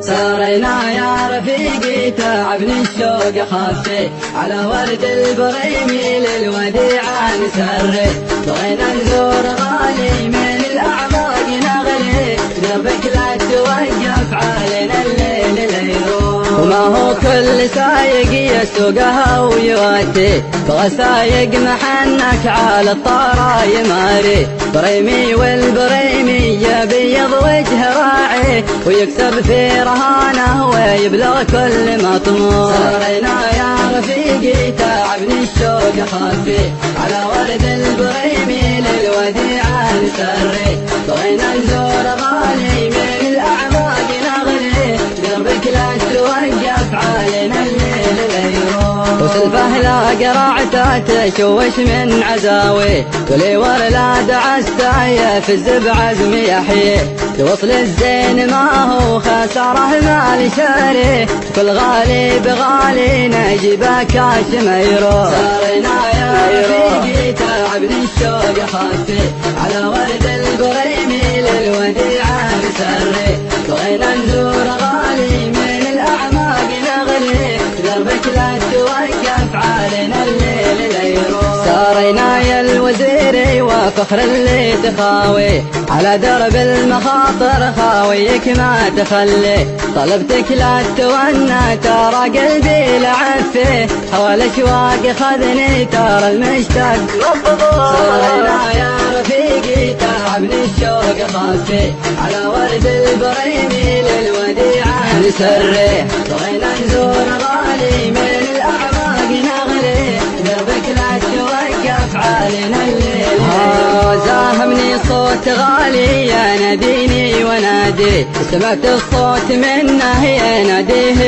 سارينا يا رفيقي تعبني الشوق خافي على ورد البريمي للوديعة نسري بغينا نزور غالي من الأعماق نغلي دربك لا توقف علينا الليل ليروح وما هو كل سايق يسوقها ويواتي بغى سايق محنك على الطارة يماري بريمي والبريمي يبيض وجه راعي ويكسب في رهانه ويبلغ كل مطموح سارينا يا رفيقي تعبني الشوق خافي على ورد البريمي للوديعة نسري بغينا نزور غالي من الأعماق نغلي دربك لا توقف علينا الليل ليروح وسلفه لا قرعته تشوش من عزاوي ولي لا دعسته يفز بعزم يحيي توصل الزين ما هو خساره مال شاري كل غالي بغالي نجيبه كاش ما يروح سارينا يا رفيقي تعبني الشوق خافي على ورد البريمي للوديعة نسري بغينا نزور غالي من الأعماق نغلي دربك لا توقف علينا الليل ليروح سارينا يا الوزيري وفخر اللي تخاوي على درب المخاطر خاويك ما تخلي طلبتك لا تتونى ترى قلبي لعفي حول اشواق خذني ترى المشتاق سارينا يا رفيقي تعبني الشوق خافي على ورد البريمي للوديعة نسري بغينا نزور غالي من الأعماق نغلي دربك لا توقف علينا الليل زاهمني صوت غالي يناديني ونادي سمعت الصوت منه يناديه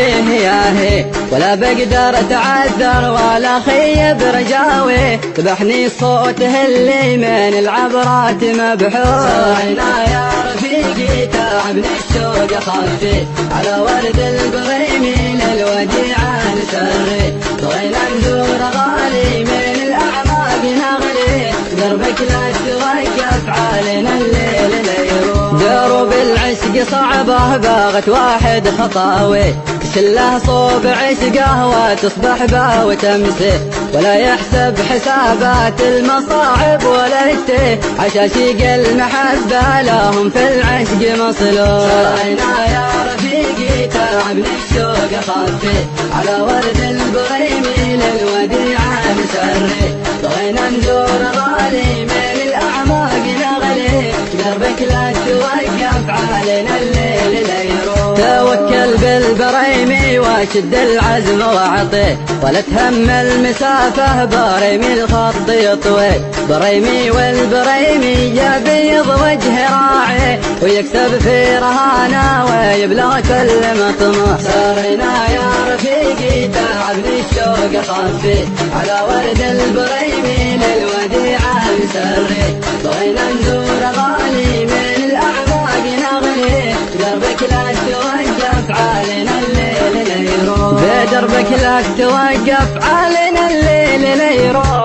ياهي ولا بقدر اتعذر ولا خيب رجاوي ذبحني صوته اللي من العبرات مبحور سارينا يا رفيقي تعبني الشوق خافي على ورد البريمي للوديعة نسري بغينا نزور غالي من الأعماق نغلي دربك لا توقف علينا الليل ليروح دروب العشق صعبة باغت واحد خطاوي كله صوب عشقه وتصبح به وتمسي ولا يحسب حسابات المصاعب ولا يشتي عشاشيق المحبة لهم في العشق مصلوب سارينا يا رفيقي تعبني الشوق خافي على ورد البريمي للوديعة نسري بغينا نزور غالي من الأعماق نغلي دربك لا توقف علينا الليل ليروح توكل بالبريمي وشد العزم واعطيه ولا تهم المسافة بريمي الخط يطوي بريمي والبريمي يبيض وجه راعي ويكسب في رهانه ويبلغ كل مطموح سارينا يا رفيقي تعبني الشوق خافي على ورد البريمي للوديعة نسري بغينا نزور غالي من الأعماق نغلي دربك لا توقف علينا الليل ليروح بدربك لا توقف علينا الليل ليروح